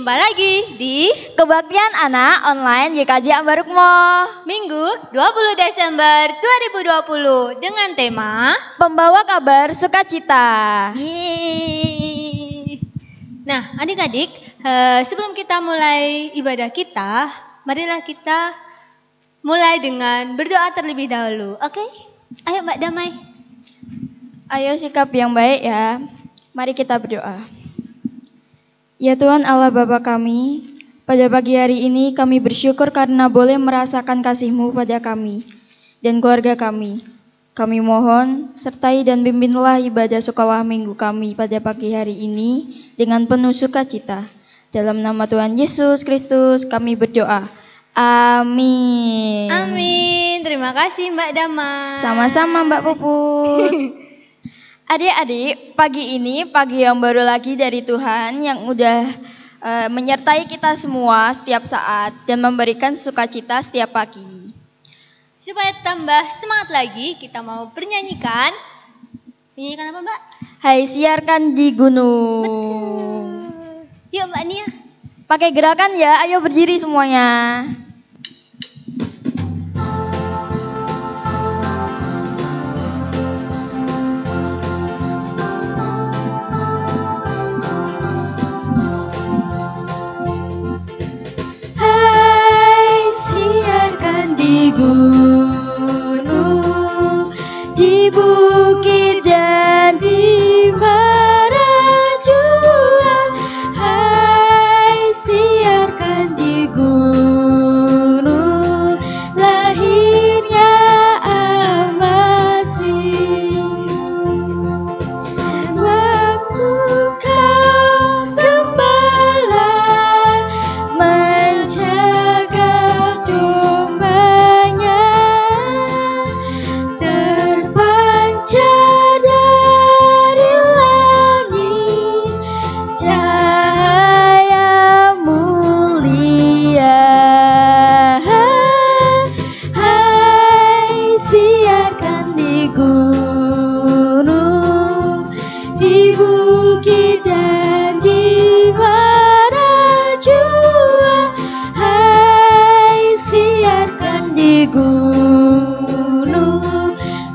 Jumpa lagi di Kebaktian Anak Online GKJ Ambarukmo Minggu 20 Desember 2020 dengan tema Pembawa Kabar Sukacita. Yeay. Nah adik-adik, sebelum kita mulai ibadah kita, marilah kita mulai dengan berdoa terlebih dahulu. Oke? Ayo Mbak Damai. Ayo sikap yang baik ya. Mari kita berdoa. Ya Tuhan Allah Bapa kami, pada pagi hari ini kami bersyukur karena boleh merasakan kasih-Mu pada kami dan keluarga kami. Kami mohon sertai dan bimbinglah ibadah sekolah minggu kami pada pagi hari ini dengan penuh sukacita. Dalam nama Tuhan Yesus Kristus kami berdoa. Amin. Amin. Terima kasih Mbak Damai. Sama-sama Mbak Puput. Adik-adik, pagi ini pagi yang baru lagi dari Tuhan yang udah menyertai kita semua setiap saat dan memberikan sukacita setiap pagi. Supaya tambah semangat lagi, kita mau bernyanyikan. Nyanyikan apa Mbak? Hai siarkan di gunung. Yuk Mbak Nia. Pakai gerakan ya, ayo berdiri semuanya. Gunung, di bukit dan di merajua. Hai siarkan di gunung, lahirnya Al-Masih. Waktu kau gembala menjaga dari langit cahaya mulia. Hai siarkan di gunung, di bukit dan di merajua. Hai siarkan di gunung,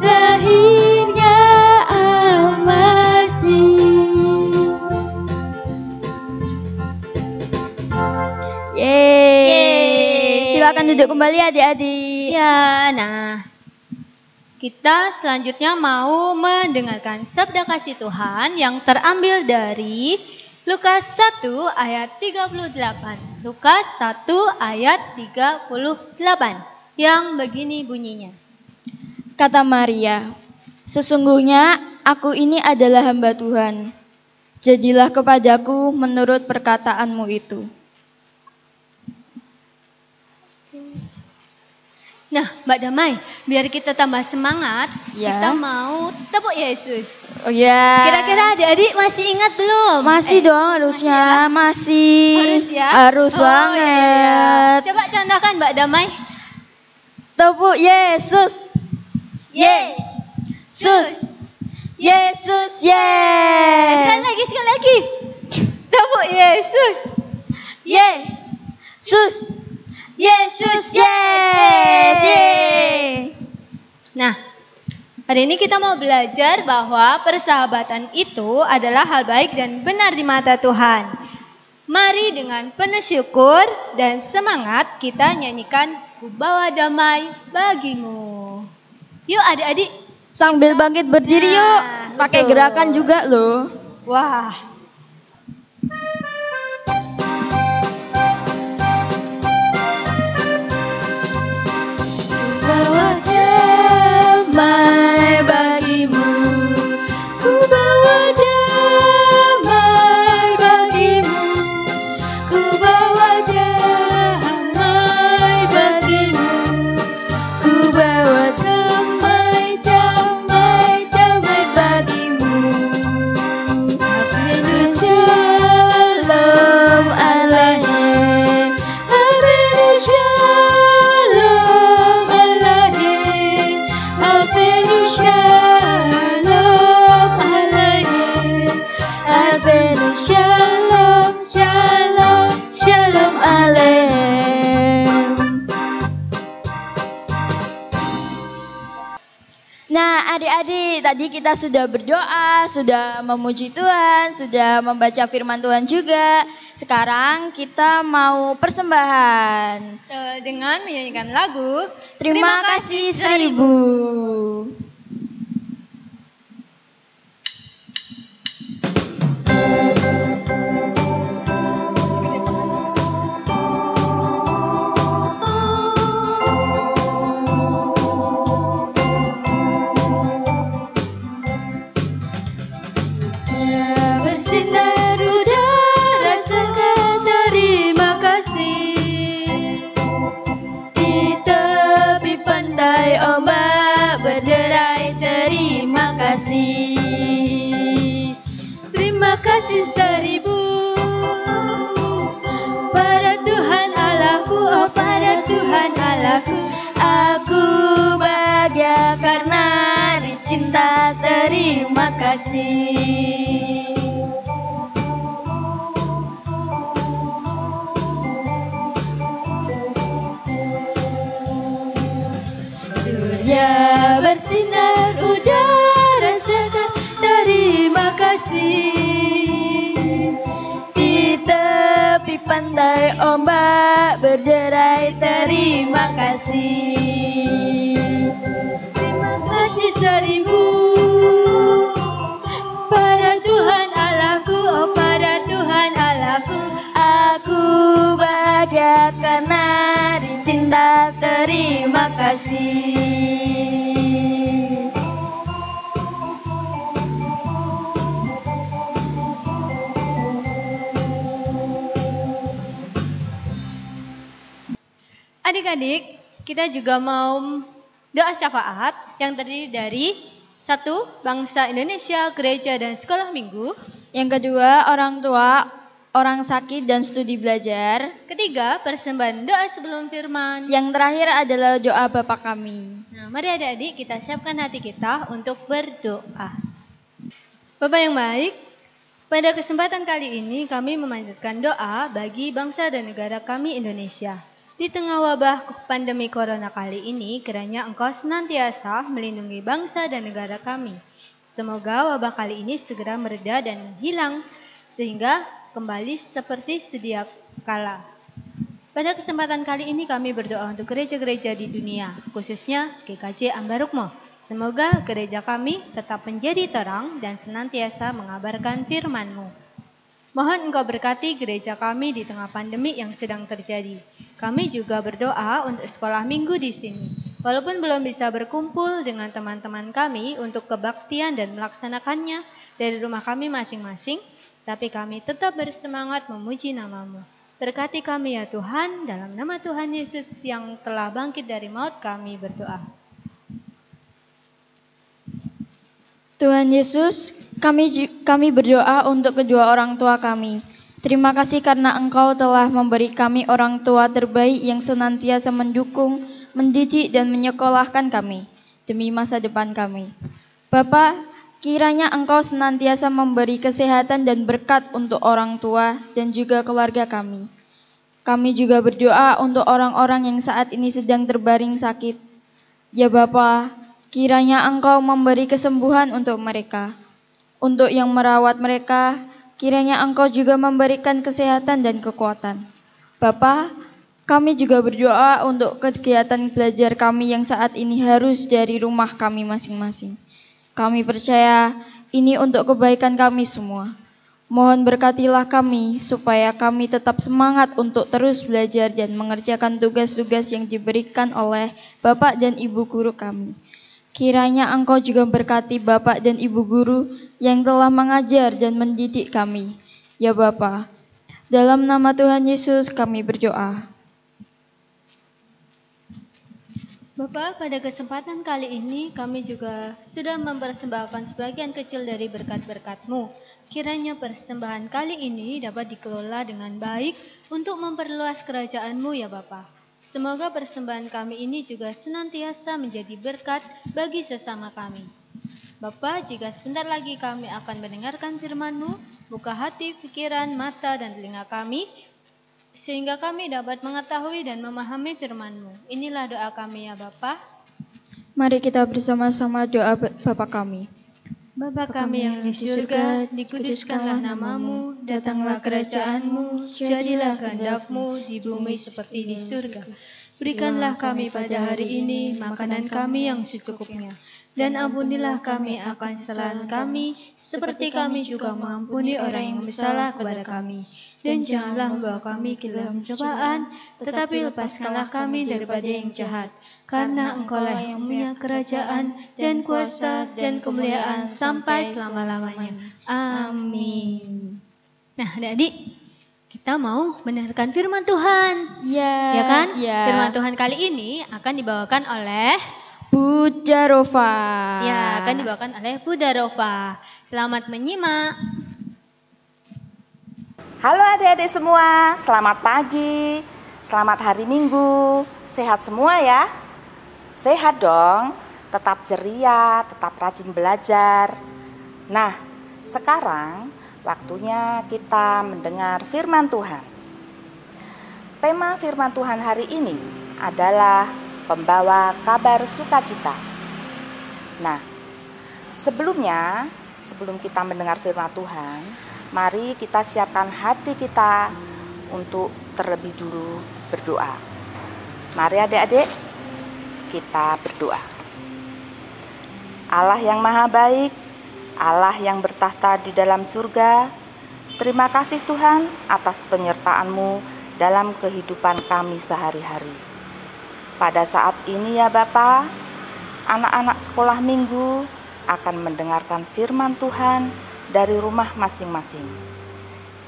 lahirnya Al-Masih. Yeay. Silakan duduk kembali adik-adik. Ya, nah kita selanjutnya mau mendengarkan sabda kasih Tuhan yang terambil dari Lukas 1 ayat 38. Lukas 1 ayat 38 yang begini bunyinya. Kata Maria, sesungguhnya aku ini adalah hamba Tuhan. Jadilah kepadaku menurut perkataanmu itu. Nah, Mbak Damai, biar kita tambah semangat, Ya. kita mau tepuk Yesus. Oh ya. Kira-kira adik-adik masih ingat belum? Masih dong harusnya, masih. Harus ya? Harus Oh, banget. iya. Coba contohkan Mbak Damai. Tepuk Yesus. Yesus. Yesus, Sekali lagi. Tepuk Yesus. Yesus. Yesus, yes. Yeay. Nah, hari ini kita mau belajar bahwa persahabatan itu adalah hal baik dan benar di mata Tuhan. Mari dengan penuh syukur dan semangat kita nyanyikan Ku bawa damai bagimu. Yuk adik-adik. Sambil bangkit berdiri yuk. Pakai betul. gerakan juga loh. Wah. Bawa damai bagimu, ku bawa damai bagimu, ku bawa damai bagimu, ku bawa damai, damai, damai bagimu. Aku tadi kita sudah berdoa, sudah memuji Tuhan, sudah membaca firman Tuhan juga. Sekarang kita mau persembahan dengan menyanyikan lagu Terima Kasih 1000. Bersinar udara rasakan terima kasih. Di tepi pantai ombak berderai terima kasih. Terima kasih 1000 pada Tuhan Allahku, oh pada Tuhan Allahku. Aku bahagia karena dicinta, terima kasih. Surya bersinar udara segar, terima kasih. Di tepi pantai ombak berderai terima kasih. Terima kasih 1000 pada Tuhan Allahku, oh pada Tuhan Allahku. Aku bahagia karena dicinta, terima kasih. Adik-adik, kita juga mau doa syafaat yang terdiri dari 1. Bangsa Indonesia, gereja dan sekolah minggu. Yang kedua, orang tua, orang sakit dan studi belajar. Ketiga, persembahan doa sebelum firman. Yang terakhir adalah doa Bapa kami. Nah, mari adik-adik kita siapkan hati kita untuk berdoa. Bapak yang baik, pada kesempatan kali ini kami memanjatkan doa bagi bangsa dan negara kami Indonesia. Di tengah wabah pandemi corona kali ini, kiranya Engkau senantiasa melindungi bangsa dan negara kami. Semoga wabah kali ini segera mereda dan hilang, sehingga kembali seperti sedia kala. Pada kesempatan kali ini kami berdoa untuk gereja-gereja di dunia, khususnya GKJ Ambarukmo. Semoga gereja kami tetap menjadi terang dan senantiasa mengabarkan firman-Mu. Mohon Engkau berkati gereja kami di tengah pandemi yang sedang terjadi. Kami juga berdoa untuk sekolah minggu di sini. Walaupun belum bisa berkumpul dengan teman-teman kami untuk kebaktian dan melaksanakannya dari rumah kami masing-masing, tapi kami tetap bersemangat memuji nama-Mu. Berkati kami ya Tuhan, dalam nama Tuhan Yesus yang telah bangkit dari maut kami berdoa. Tuhan Yesus, kami berdoa untuk kedua orang tua kami. Terima kasih karena Engkau telah memberi kami orang tua terbaik yang senantiasa mendukung, mendidik dan menyekolahkan kami demi masa depan kami. Bapa, kiranya Engkau senantiasa memberi kesehatan dan berkat untuk orang tua dan juga keluarga kami. Kami juga berdoa untuk orang-orang yang saat ini sedang terbaring sakit. Ya Bapa, kiranya Engkau memberi kesembuhan untuk mereka. Untuk yang merawat mereka, kiranya Engkau juga memberikan kesehatan dan kekuatan. Bapa, kami juga berdoa untuk kegiatan belajar kami yang saat ini harus dari rumah kami masing-masing. Kami percaya ini untuk kebaikan kami semua. Mohon berkatilah kami supaya kami tetap semangat untuk terus belajar dan mengerjakan tugas-tugas yang diberikan oleh Bapak dan Ibu guru kami. Kiranya Engkau juga berkati Bapak dan Ibu guru yang telah mengajar dan mendidik kami. Ya Bapa, dalam nama Tuhan Yesus kami berdoa. Bapak, pada kesempatan kali ini kami juga sudah mempersembahkan sebagian kecil dari berkat-berkat-Mu. Kiranya persembahan kali ini dapat dikelola dengan baik untuk memperluas kerajaan-Mu ya Bapa. Semoga persembahan kami ini juga senantiasa menjadi berkat bagi sesama kami. Bapa, jika sebentar lagi kami akan mendengarkan firman-Mu, buka hati, pikiran, mata, dan telinga kami, sehingga kami dapat mengetahui dan memahami firman-Mu. Inilah doa kami ya Bapa. Mari kita bersama-sama doa Bapa kami. Bapa kami yang di surga, dikuduskanlah namamu, datanglah kerajaanmu, jadilah kehendak-Mu di bumi seperti di surga. Berikanlah kami pada hari ini makanan kami yang secukupnya, dan ampunilah kami akan kesalahan kami, seperti kami juga mengampuni orang yang bersalah kepada kami. Dan janganlah membawa kami ke dalam cobaan, tetapi lepaskanlah kami daripada yang jahat. Karena Engkaulah yang punya kerajaan dan kuasa dan kemuliaan sampai selama-lamanya. Amin. Nah, adik-adik, kita mau mendengarkan firman Tuhan. Ya kan? Ya. Firman Tuhan kali ini akan dibawakan oleh Bu Jarova. Ya, akan dibawakan oleh Bu Darova. Selamat menyimak. Halo adik-adik semua, selamat pagi, selamat hari Minggu, sehat semua ya? Sehat dong, tetap ceria, tetap rajin belajar. Nah, sekarang waktunya kita mendengar firman Tuhan. Tema firman Tuhan hari ini adalah pembawa kabar sukacita. Nah, sebelum kita mendengar firman Tuhan, mari kita siapkan hati kita untuk terlebih dulu berdoa. Mari adik-adik, kita berdoa. Allah yang maha baik, Allah yang bertahta di dalam surga, terima kasih Tuhan atas penyertaan-Mu dalam kehidupan kami sehari-hari. Pada saat ini ya Bapa, anak-anak sekolah minggu akan mendengarkan firman Tuhan dari rumah masing-masing.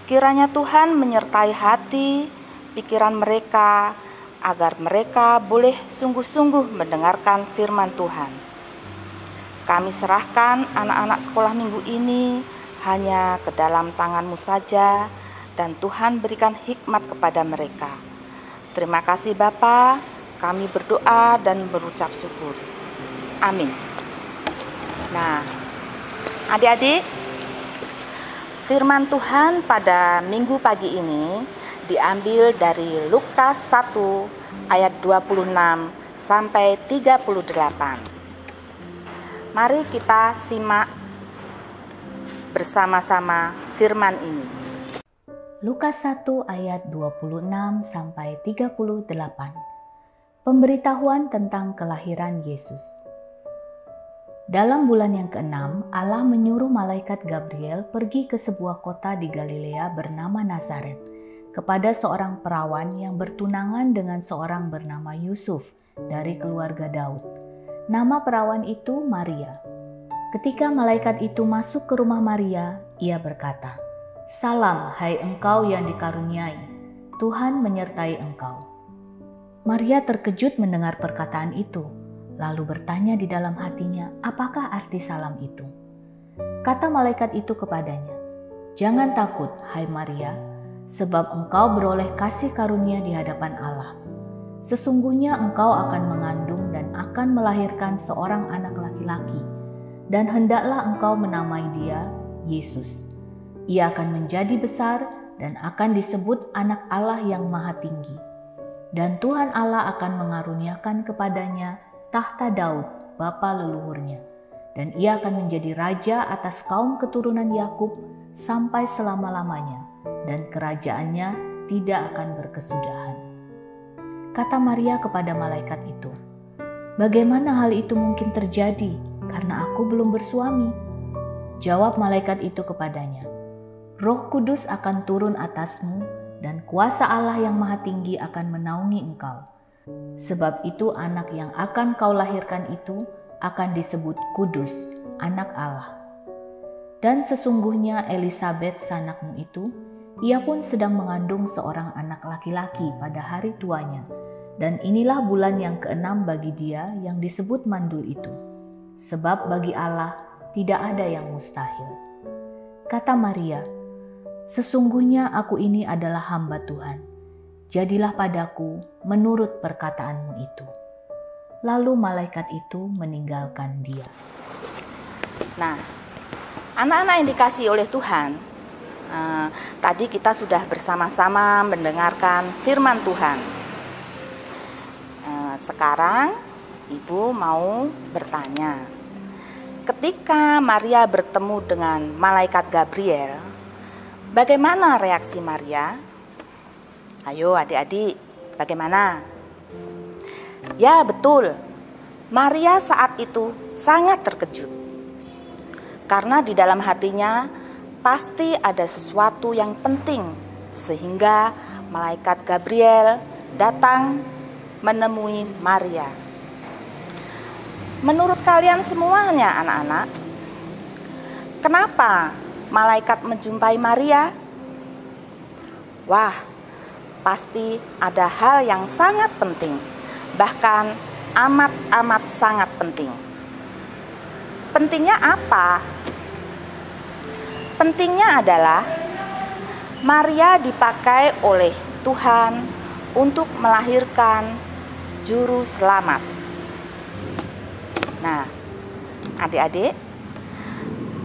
Kiranya Tuhan menyertai hati, pikiran mereka, agar mereka boleh sungguh-sungguh mendengarkan firman Tuhan. Kami serahkan anak-anak sekolah minggu ini hanya ke dalam tangan-Mu saja, dan Tuhan berikan hikmat kepada mereka. Terima kasih Bapa, kami berdoa dan berucap syukur. Amin. Nah, adik-adik, firman Tuhan pada minggu pagi ini diambil dari Lukas 1 ayat 26 sampai 38. Mari kita simak bersama-sama firman ini. Lukas 1 ayat 26 sampai 38. Pemberitahuan tentang kelahiran Yesus. Dalam bulan yang ke-6, Allah menyuruh malaikat Gabriel pergi ke sebuah kota di Galilea bernama Nazaret, kepada seorang perawan yang bertunangan dengan seorang bernama Yusuf dari keluarga Daud. Nama perawan itu Maria. Ketika malaikat itu masuk ke rumah Maria, ia berkata, "Salam, hai engkau yang dikaruniai, Tuhan menyertai engkau." Maria terkejut mendengar perkataan itu, lalu bertanya di dalam hatinya, apakah arti salam itu? Kata malaikat itu kepadanya, "Jangan takut, hai Maria, sebab engkau beroleh kasih karunia di hadapan Allah. Sesungguhnya engkau akan mengandung dan akan melahirkan seorang anak laki-laki, dan hendaklah engkau menamai dia Yesus. Ia akan menjadi besar dan akan disebut anak Allah yang maha tinggi. Dan Tuhan Allah akan mengaruniakan kepadanya tahta Daud, bapa leluhurnya, dan ia akan menjadi raja atas kaum keturunan Yakub sampai selama-lamanya, dan kerajaannya tidak akan berkesudahan." Kata Maria kepada malaikat itu, "Bagaimana hal itu mungkin terjadi, karena aku belum bersuami?" Jawab malaikat itu kepadanya, "Roh Kudus akan turun atasmu, dan kuasa Allah yang maha tinggi akan menaungi engkau. Sebab itu anak yang akan kau lahirkan itu akan disebut kudus, anak Allah. Dan sesungguhnya Elisabet sanakmu itu, ia pun sedang mengandung seorang anak laki-laki pada hari tuanya. Dan inilah bulan yang ke-6 bagi dia yang disebut mandul itu. Sebab bagi Allah tidak ada yang mustahil." Kata Maria, "Sesungguhnya aku ini adalah hamba Tuhan. Jadilah padaku menurut perkataanmu itu." Lalu malaikat itu meninggalkan dia. Nah, anak-anak yang dikasihi oleh Tuhan, tadi kita sudah bersama-sama mendengarkan firman Tuhan. Sekarang Ibu mau bertanya, ketika Maria bertemu dengan malaikat Gabriel, bagaimana reaksi Maria? Ayo adik-adik, bagaimana? Ya betul, Maria saat itu sangat terkejut. Karena di dalam hatinya pasti ada sesuatu yang penting, sehingga malaikat Gabriel datang menemui Maria. Menurut kalian semuanya anak-anak, kenapa malaikat menjumpai Maria? Wah, pasti ada hal yang sangat penting, bahkan amat-amat sangat penting. Pentingnya apa? Pentingnya adalah Maria dipakai oleh Tuhan untuk melahirkan juru selamat. Nah, adik-adik,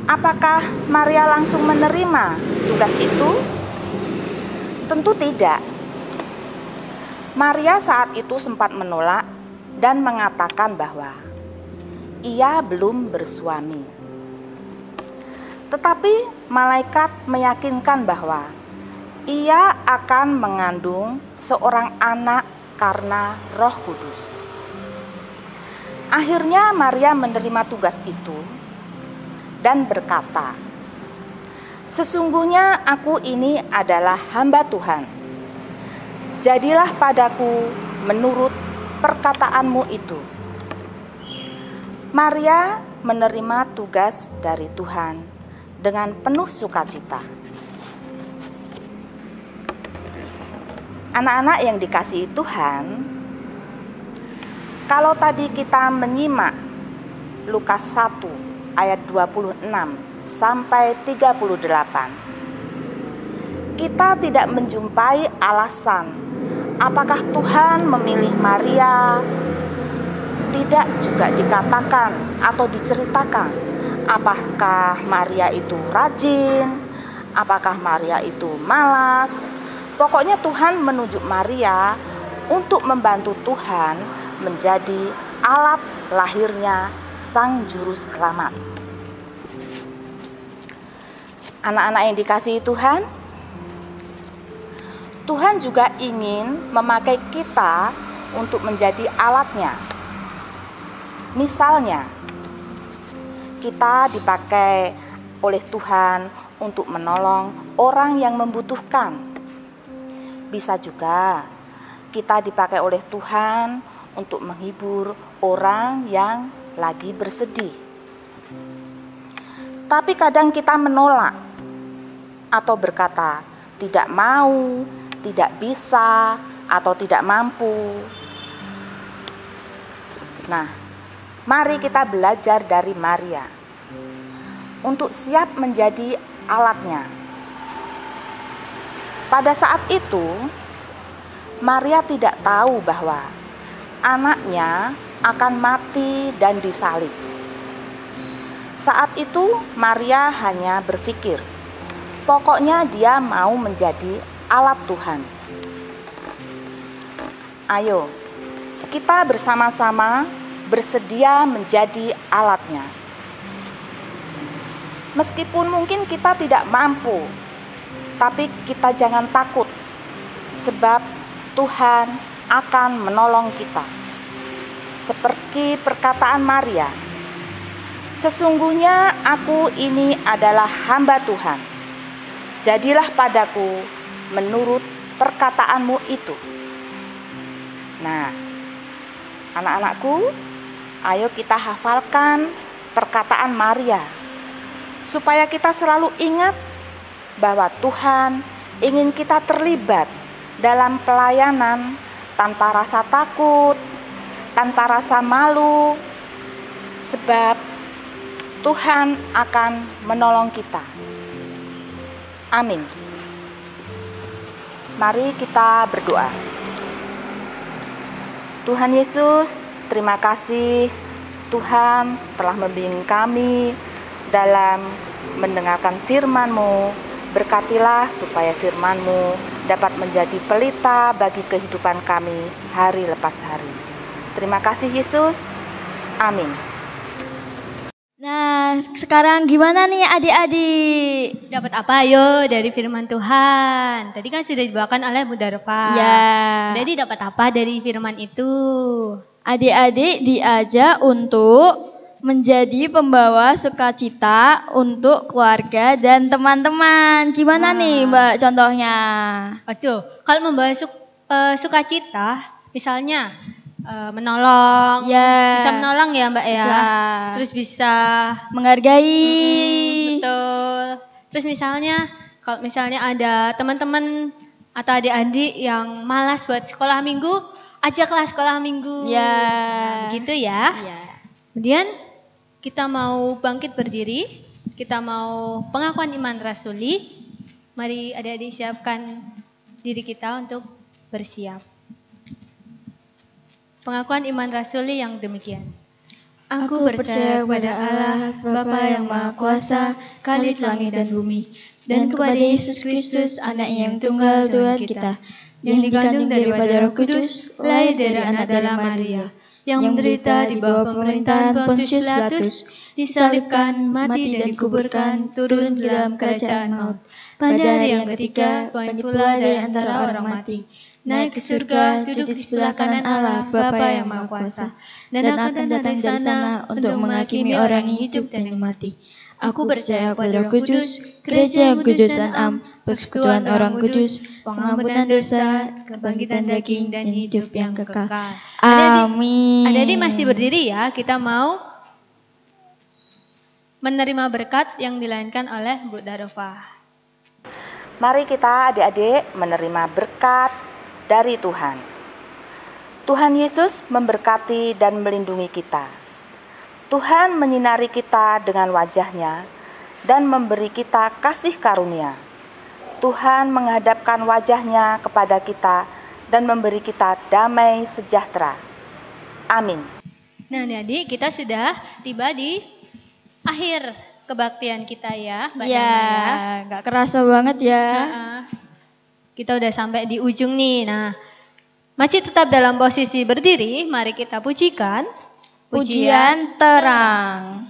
apakah Maria langsung menerima tugas itu? Tentu tidak. Maria saat itu sempat menolak dan mengatakan bahwa ia belum bersuami. Tetapi malaikat meyakinkan bahwa ia akan mengandung seorang anak karena Roh Kudus. Akhirnya Maria menerima tugas itu dan berkata, "Sesungguhnya aku ini adalah hamba Tuhan. Jadilah padaku menurut perkataanmu itu." Maria menerima tugas dari Tuhan dengan penuh sukacita. Anak-anak yang dikasihi Tuhan, kalau tadi kita menyimak Lukas 1 ayat 26 sampai 38, kita tidak menjumpai alasan apakah Tuhan memilih Maria. Tidak juga dikatakan atau diceritakan apakah Maria itu rajin, apakah Maria itu malas. Pokoknya Tuhan menunjuk Maria untuk membantu Tuhan menjadi alat lahirnya Sang Juru Selamat. Anak-anak yang dikasihi Tuhan, Tuhan juga ingin memakai kita untuk menjadi alatnya. Misalnya, kita dipakai oleh Tuhan untuk menolong orang yang membutuhkan. Bisa juga kita dipakai oleh Tuhan untuk menghibur orang yang lagi bersedih. Tapi kadang kita menolak atau berkata tidak mau, tidak bisa, atau tidak mampu. Nah, mari kita belajar dari Maria untuk siap menjadi alatnya. Pada saat itu, Maria tidak tahu bahwa anaknya akan mati dan disalib. Saat itu, Maria hanya berpikir, pokoknya dia mau menjadi alat Tuhan. Ayo, kita bersama-sama bersedia menjadi alatnya. Meskipun mungkin kita tidak mampu, tapi kita jangan takut, sebab Tuhan akan menolong kita. Seperti perkataan Maria, "Sesungguhnya aku ini adalah hamba Tuhan. Jadilah padaku menurut perkataanmu itu." Nah, anak-anakku, ayo kita hafalkan perkataan Maria, supaya kita selalu ingat bahwa Tuhan ingin kita terlibat dalam pelayanan tanpa rasa takut, tanpa rasa malu, sebab Tuhan akan menolong kita. Amin. Mari kita berdoa. Tuhan Yesus, terima kasih Tuhan telah membimbing kami dalam mendengarkan firman-Mu. Berkatilah supaya firman-Mu dapat menjadi pelita bagi kehidupan kami hari lepas hari. Terima kasih Yesus. Amin. Nah, sekarang gimana nih adik-adik? Dapat apa ayo dari firman Tuhan? Tadi kan sudah dibawakan oleh Bunda Rova. Ya. Jadi dapat apa dari firman itu? Adik-adik diajak untuk menjadi pembawa sukacita untuk keluarga dan teman-teman. Gimana nih Mbak contohnya? Waduh, kalau membawa sukacita, misalnya menolong, Ya. bisa menolong ya Mbak ya. Bisa. Terus bisa Menghargai. betul. Terus misalnya kalau misalnya ada teman-teman atau adik-adik yang malas buat sekolah minggu, ajaklah sekolah minggu. Ya. Nah, begitu ya. Ya. Kemudian kita mau bangkit berdiri, kita mau pengakuan iman rasuli. Mari adik-adik siapkan diri kita untuk bersiap. Pengakuan iman rasuli yang demikian. Aku percaya kepada Allah, Bapa yang Maha Kuasa, Khalid langit dan bumi, dan kepada Yesus Kristus, Anaknya yang tunggal Tuhan kita, yang dikandung daripada Roh Kudus, lahir dari anak darah Maria, yang menderita di bawah pemerintahan Pontius Pilatus, disalibkan, mati dan dikuburkan, turun ke dalam kerajaan maut. Pada hari yang ketiga, bangkit pula dari antara orang mati, naik ke surga, duduk di sebelah kanan Allah, Bapa yang Maha Kuasa, dan akan datang dari sana untuk menghakimi orang yang hidup dan yang mati. Aku percaya kepada Roh Kudus, gereja yang kudus dan am, persekutuan orang kudus, pengampunan dosa, kebangkitan daging, dan hidup yang kekal. Amin. Adik-adik masih berdiri ya, kita mau menerima berkat yang dilainkan oleh Bu Darova. Mari kita adik-adik menerima berkat dari Tuhan. Tuhan Yesus memberkati dan melindungi kita. Tuhan menyinari kita dengan wajah-Nya dan memberi kita kasih karunia. Tuhan menghadapkan wajah-Nya kepada kita dan memberi kita damai sejahtera. Amin. Nah adik, kita sudah tiba di akhir kebaktian kita ya Mbak Dama ya. Gak kerasa banget ya. Kita udah sampai di ujung nih. Nah, masih tetap dalam posisi berdiri, mari kita pujikan Pujian terang.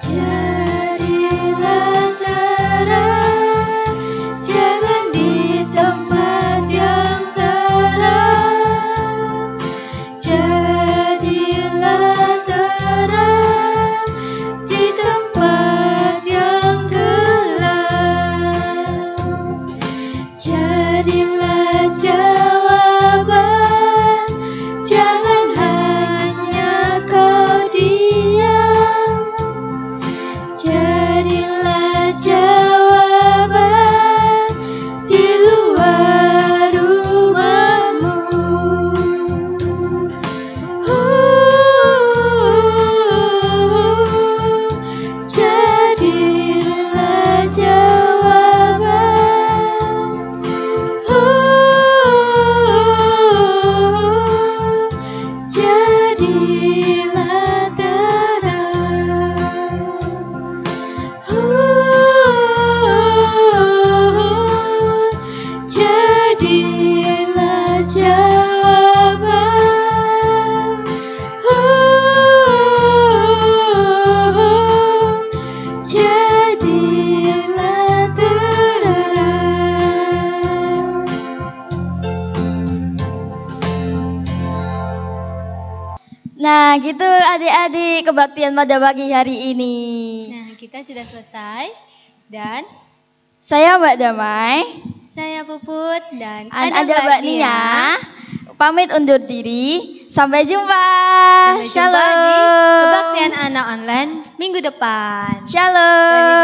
Jadilah terang, jangan di tempat yang terang. Jadilah terang di tempat yang gelap. Jadilah jawaban, jangan hanya kau diam. Jadilah jawaban di luar rumahmu. Jadilah jawaban. Jadilah terang. Jadilah jawaban. Jadilah terang. Nah gitu adik-adik kebaktian pada pagi hari ini. Nah, kita sudah selesai dan Saya Mbak Damai, saya Puput dan ada Mbak Nia. Pamit undur diri. Sampai jumpa. Sampai jumpa di kebaktian anak online minggu depan. Shalom. Tuhan Yesus